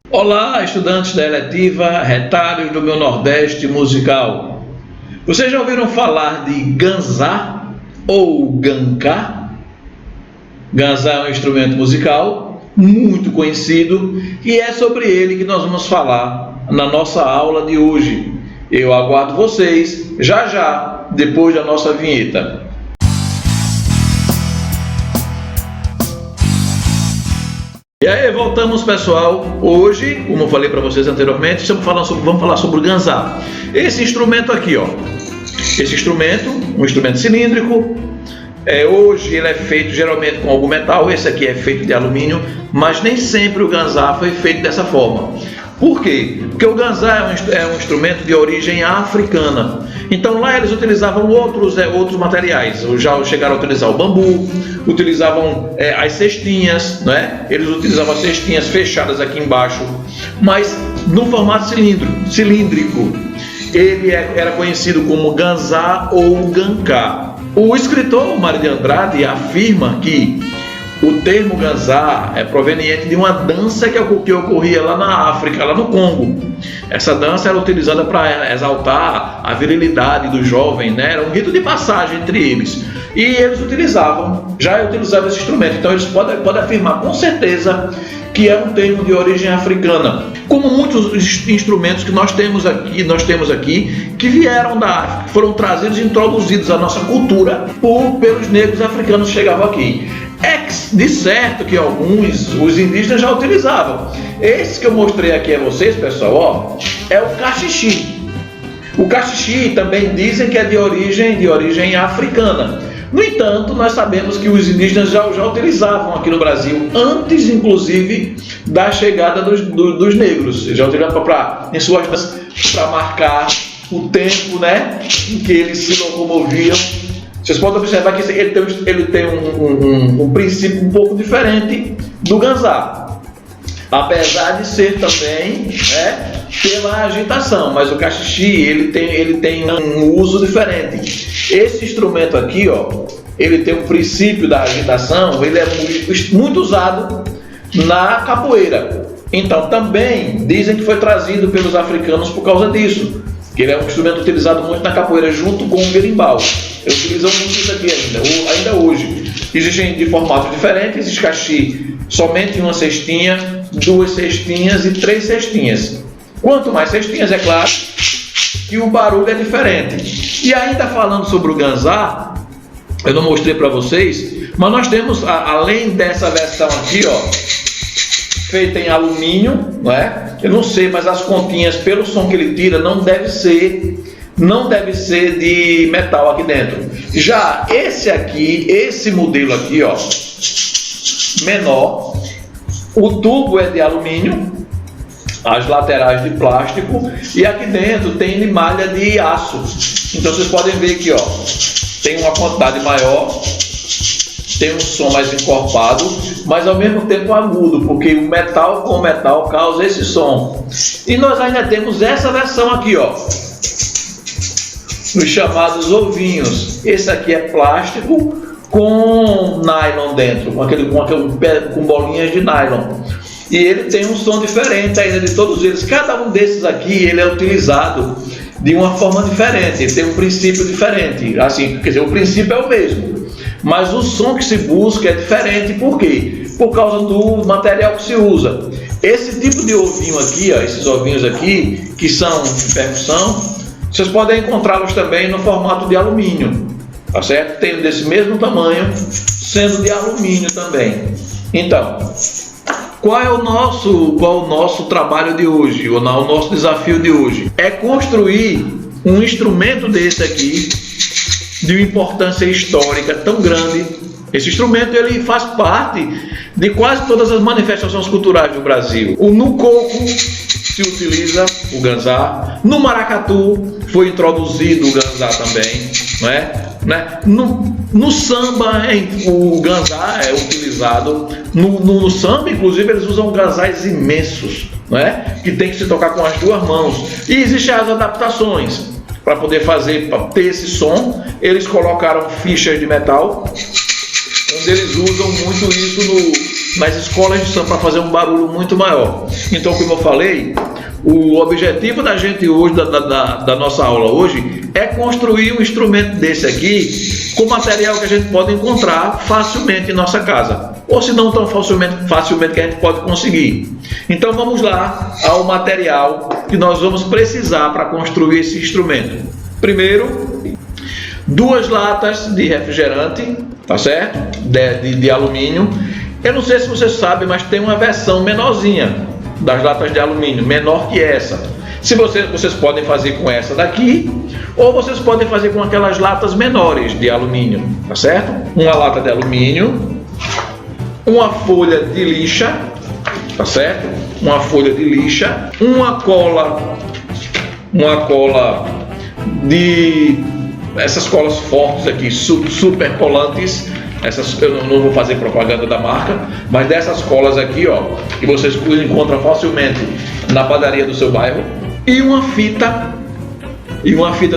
Olá, estudantes da eletiva Retalhos do meu Nordeste Musical. Vocês já ouviram falar de ganzá ou gancá? Ganzá é um instrumento musical muito conhecido e é sobre ele que nós vamos falar na nossa aula de hoje. Eu aguardo vocês já, depois da nossa vinheta. E aí, voltamos, pessoal. Hoje, como eu falei para vocês anteriormente, vamos falar sobre o ganzá. Esse instrumento aqui, ó. Esse instrumento, um instrumento cilíndrico. Hoje ele é feito geralmente com algum metal. Esse aqui é feito de alumínio, mas nem sempre o ganzá foi feito dessa forma. Por quê? Porque o ganzá é um instrumento de origem africana. Então lá eles utilizavam outros materiais. Já chegaram a utilizar o bambu, utilizavam as cestinhas, né? Eles utilizavam as cestinhas fechadas aqui embaixo, mas no formato cilíndrico. Ele era conhecido como ganzá ou gancá. O escritor Mário de Andrade afirma que o termo ganzá é proveniente de uma dança que ocorria lá na África, lá no Congo. Essa dança era utilizada para exaltar a virilidade do jovem, né? Era um rito de passagem entre eles. E eles utilizavam esse instrumento. Então eles podem afirmar com certeza que é um termo de origem africana. Como muitos instrumentos que nós temos aqui que vieram da África, foram trazidos e introduzidos à nossa cultura pelos negros africanos que chegavam aqui. É de certo que os indígenas já utilizavam. Esse que eu mostrei aqui a vocês, pessoal, ó, é o cachixi. O cachixi também dizem que é de origem africana. No entanto, nós sabemos que os indígenas já utilizavam aqui no Brasil, antes inclusive da chegada dos negros. Já utilizavam em suas danças para marcar o tempo, né, em que eles se locomoviam. Vocês podem observar que ele tem um princípio um pouco diferente do ganzá, apesar de ser também, né, pela agitação, mas o cachixi ele tem um uso diferente. Esse instrumento aqui, ó, ele tem um princípio da agitação, ele é muito usado na capoeira. Então também dizem que foi trazido pelos africanos por causa disso, que ele é um instrumento utilizado muito na capoeira junto com o berimbau. Eles utilizam muito isso aqui ainda hoje. Existem de formatos diferentes. Existe cachixi somente em uma cestinha, 2 cestinhas e 3 cestinhas. Quanto mais cestinhas, é claro que o barulho é diferente. E ainda falando sobre o ganzá, eu não mostrei para vocês, mas nós temos, além dessa versão aqui, ó, feita em alumínio, não é? Eu não sei, mas as pontinhas, pelo som que ele tira, não deve ser de metal aqui dentro. Já esse modelo aqui, ó, menor, o tubo é de alumínio, as laterais de plástico e aqui dentro tem malha de aço. Então vocês podem ver aqui, ó, tem uma quantidade maior, tem um som mais encorpado, mas ao mesmo tempo agudo, porque o metal com metal causa esse som. E nós ainda temos essa versão aqui, ó, os chamados ovinhos. Esse aqui é plástico com nylon dentro, com bolinhas de nylon. E ele tem um som diferente ainda de todos eles. Cada um desses aqui ele é utilizado de uma forma diferente, ele tem um princípio diferente. Assim, quer dizer, o princípio é o mesmo, mas o som que se busca é diferente. Por quê? Por causa do material que se usa. Esse tipo de ovinho aqui, ó, esses ovinhos aqui, que são de percussão, vocês podem encontrá-los também no formato de alumínio, tá certo? Tem desse mesmo tamanho, sendo de alumínio também. Então, qual é o nosso trabalho de hoje, o nosso desafio de hoje? É construir um instrumento desse aqui, de uma importância histórica tão grande. Esse instrumento ele faz parte de quase todas as manifestações culturais do Brasil. No coco se utiliza o ganzá, no maracatu foi introduzido o ganzá também, não é? No samba o ganzá é utilizado, no samba inclusive eles usam ganzás imensos, não é? Que tem que se tocar com as 2 mãos. E existem as adaptações para poder ter esse som. Eles colocaram fichas de metal, onde eles usam muito isso nas escolas de samba para fazer um barulho muito maior. Então, como eu falei, o objetivo da gente hoje, da nossa aula hoje, é construir um instrumento desse aqui com material que a gente pode encontrar facilmente em nossa casa, ou se não tão facilmente que a gente pode conseguir. Então vamos lá ao material que nós vamos precisar para construir esse instrumento. Primeiro, 2 latas de refrigerante, tá certo? De alumínio. Eu não sei se você sabe, mas tem uma versão menorzinha das latas de alumínio, menor que essa. Se vocês podem fazer com essa daqui, ou vocês podem fazer com aquelas latas menores de alumínio, tá certo? Uma lata de alumínio, uma folha de lixa, tá certo? Uma folha de lixa, uma cola de essas colas fortes aqui, super colantes. Essas eu não vou fazer propaganda da marca, mas dessas colas aqui, ó, que vocês encontram facilmente na padaria do seu bairro, e uma fita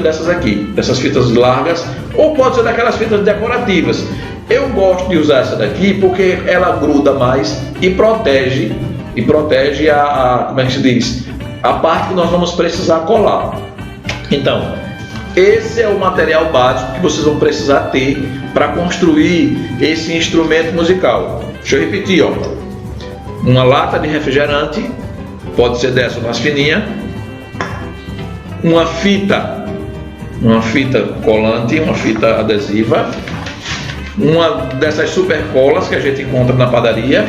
dessas aqui, dessas fitas largas, ou pode ser daquelas fitas decorativas. Eu gosto de usar essa daqui porque ela gruda mais e protege como é que se diz? A parte que nós vamos precisar colar. Então, esse é o material básico que vocês vão precisar ter para construir esse instrumento musical. Deixa eu repetir, ó. Uma lata de refrigerante, pode ser dessa mais fininha, uma fita colante, uma fita adesiva, uma dessas super colas que a gente encontra na padaria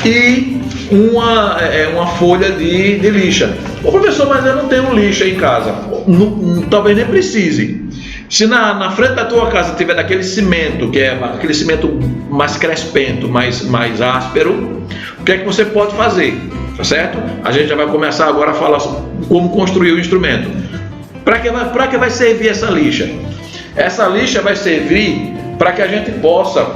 e uma folha de lixa. Ô professor, mas eu não tenho lixa em casa. Talvez nem precise. Se na frente da tua casa tiver daquele cimento, que é aquele cimento mais crespento, mais áspero, o que é que você pode fazer? Tá certo? A gente já vai começar agora a falar sobre como construir o instrumento. Para que vai servir essa lixa? Essa lixa vai servir para que a gente possa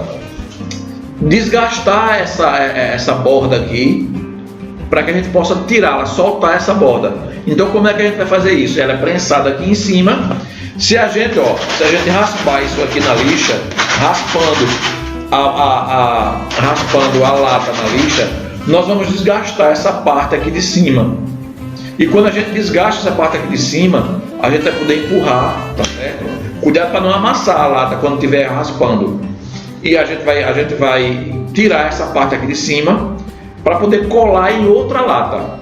desgastar essa borda aqui, para que a gente possa tirá-la, soltar essa borda. Então como é que a gente vai fazer isso? Ela é prensada aqui em cima. Se a gente raspar isso aqui na lixa, raspando a lata na lixa, nós vamos desgastar essa parte aqui de cima. E quando a gente desgasta essa parte aqui de cima, a gente vai poder empurrar, tá certo? Cuidado para não amassar a lata quando estiver raspando. E a gente vai tirar essa parte aqui de cima para poder colar em outra lata.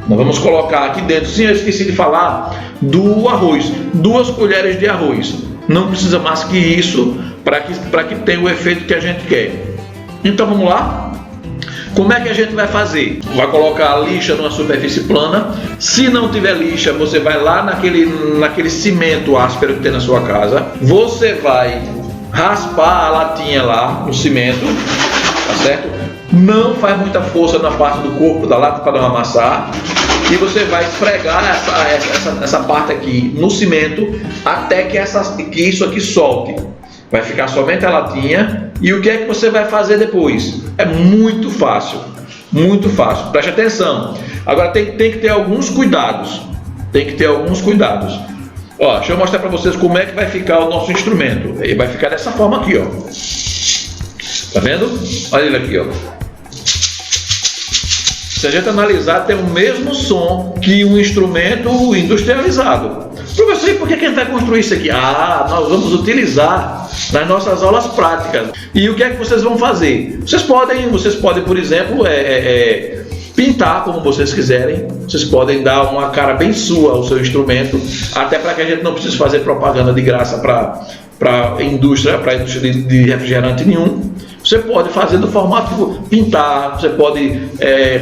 Nós vamos colocar aqui dentro, sim, eu esqueci de falar, do arroz, 2 colheres de arroz. Não precisa mais que isso para que tenha o efeito que a gente quer. Então vamos lá? Como é que a gente vai fazer? Vai colocar a lixa numa superfície plana. Se não tiver lixa, você vai lá naquele cimento áspero que tem na sua casa. Você vai raspar a latinha lá no cimento, tá certo? Não faz muita força na parte do corpo da lata para não amassar. E você vai esfregar essa parte aqui no cimento até que isso aqui solte. Vai ficar somente a latinha. E o que é que você vai fazer depois? É muito fácil, muito fácil. Preste atenção. Agora tem que ter alguns cuidados. Ó, deixa eu mostrar para vocês como é que vai ficar o nosso instrumento. Ele vai ficar dessa forma aqui, ó. Tá vendo? Olha ele aqui, ó. Se a gente analisar, tem o mesmo som que um instrumento industrializado. Professor, e por que a gente vai construir isso aqui? Nós vamos utilizar nas nossas aulas práticas. E o que é que vocês vão fazer? Vocês podem, por exemplo, pintar como vocês quiserem. Vocês podem dar uma cara bem sua ao seu instrumento, até para que a gente não precise fazer propaganda de graça para a indústria de refrigerante nenhum. Você pode fazer do formato pintar, você pode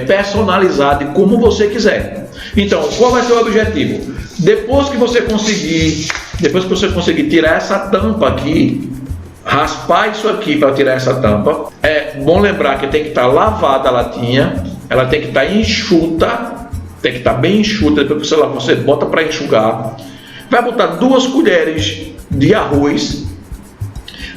personalizar de como você quiser. Então, qual vai ser o objetivo? Depois que você conseguir tirar essa tampa aqui, raspar isso aqui para tirar essa tampa, é bom lembrar que tem que estar lavada a latinha, ela tem que estar enxuta, tem que estar bem enxuta. Depois que você bota para enxugar, vai botar 2 colheres de arroz.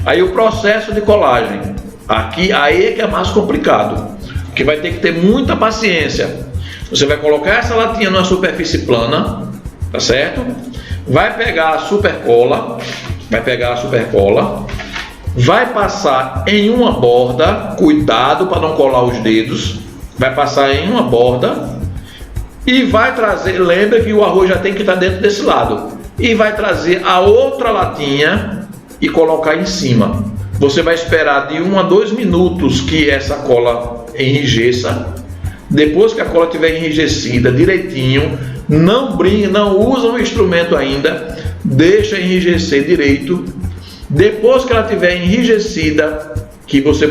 Aí o processo de colagem, aí é que é mais complicado, porque vai ter que ter muita paciência. Você vai colocar essa latinha numa superfície plana, tá certo? Vai pegar a super cola, vai passar em uma borda, cuidado para não colar os dedos, vai passar em uma borda e vai trazer, lembra que o arroz já tem que estar dentro desse lado, e vai trazer a outra latinha e colocar em cima. Você vai esperar de 1 a 2 minutos que essa cola enrijeça. Depois que a cola estiver enrijecida direitinho, não brinque, não usa o instrumento ainda, deixa enrijecer direito. Depois que ela estiver enrijecida, que você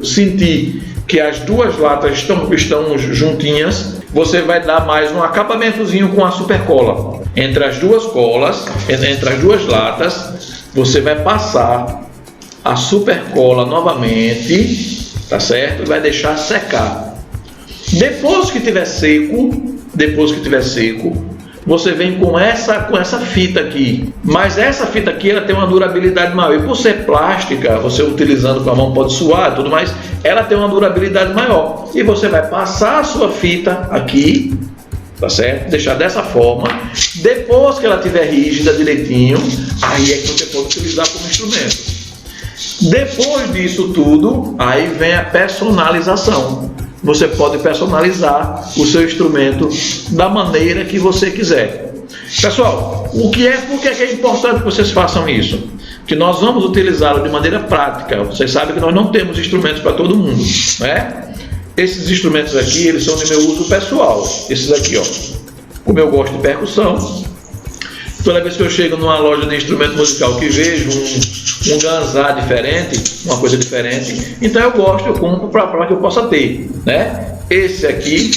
sentir que as duas latas estão juntinhas, você vai dar mais um acabamentozinho com a super cola. Entre as duas colas, entre as duas latas, você vai passar a super cola novamente, tá certo? E vai deixar secar. Depois que tiver seco, você vem com essa fita aqui. Mas essa fita aqui, ela tem uma durabilidade maior. E por ser plástica, você utilizando com a mão pode suar e tudo mais, ela tem uma durabilidade maior. E você vai passar a sua fita aqui, tá certo? Deixar dessa forma. Depois que ela estiver rígida direitinho, aí é que você pode utilizar como instrumento. Depois disso tudo, aí vem a personalização. Você pode personalizar o seu instrumento da maneira que você quiser. Pessoal, por que é importante que vocês façam isso? Que nós vamos utilizá-lo de maneira prática. Vocês sabem que nós não temos instrumentos para todo mundo, né? Esses instrumentos aqui, eles são de meu uso pessoal. Esses aqui, ó. Como eu gosto de percussão, toda vez que eu chego numa loja de instrumento musical que vejo um ganzá diferente, uma coisa diferente, então eu compro para que eu possa ter, né? Esse aqui,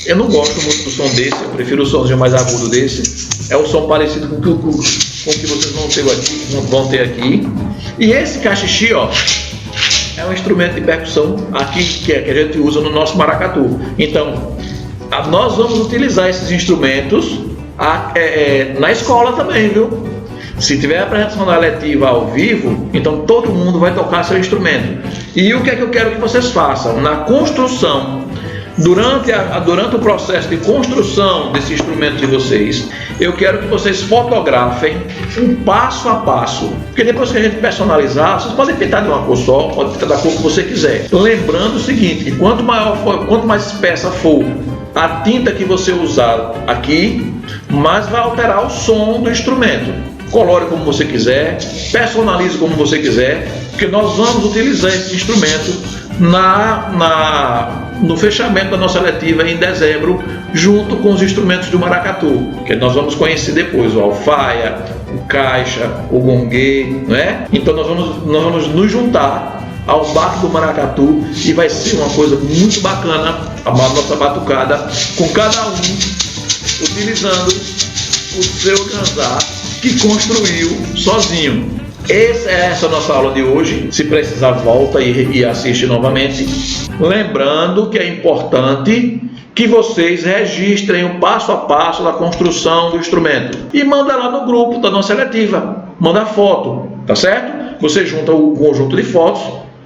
eu não gosto muito do som desse, eu prefiro o somzinho mais agudo desse. É um som parecido com o que vocês vão ter aqui. E esse cachixi, ó, é um instrumento de percussão aqui que a gente usa no nosso maracatu. Então, nós vamos utilizar esses instrumentos na escola também, viu? Se tiver apresentação letiva ao vivo, então todo mundo vai tocar seu instrumento. E o que é que eu quero que vocês façam? Na construção, durante o processo de construção desse instrumento de vocês, eu quero que vocês fotografem um passo a passo. Porque depois que a gente personalizar, vocês podem pintar de uma cor só, pode pintar da cor que você quiser. Lembrando o seguinte, que quanto mais espessa for a tinta que você usar aqui, mais vai alterar o som do instrumento. Colore como você quiser, personalize como você quiser, porque nós vamos utilizar esse instrumento no fechamento da nossa letiva em dezembro, junto com os instrumentos do maracatu, que nós vamos conhecer depois, o alfaia, o caixa, o gongue, né? Então nós vamos nos juntar ao baque do maracatu e vai ser uma coisa muito bacana a nossa batucada, com cada um utilizando o seu ganzá que construiu sozinho. Essa é a nossa aula de hoje. Se precisar, volta e assiste novamente. Lembrando que é importante que vocês registrem o passo a passo da construção do instrumento e manda lá no grupo da nossa letiva. Manda foto, tá certo? Você junta o conjunto de fotos,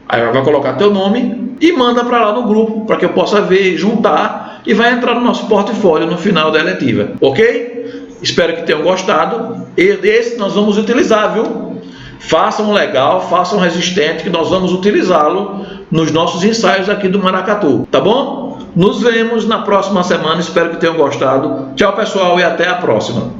aí vai colocar teu nome e manda para lá no grupo para que eu possa ver, juntar e vai entrar no nosso portfólio no final da letiva, ok? Espero que tenham gostado. Esse nós vamos utilizar, viu? Façam legal, façam resistente, que nós vamos utilizá-lo nos nossos ensaios aqui do maracatu, tá bom? Nos vemos na próxima semana, espero que tenham gostado. Tchau, pessoal, e até a próxima.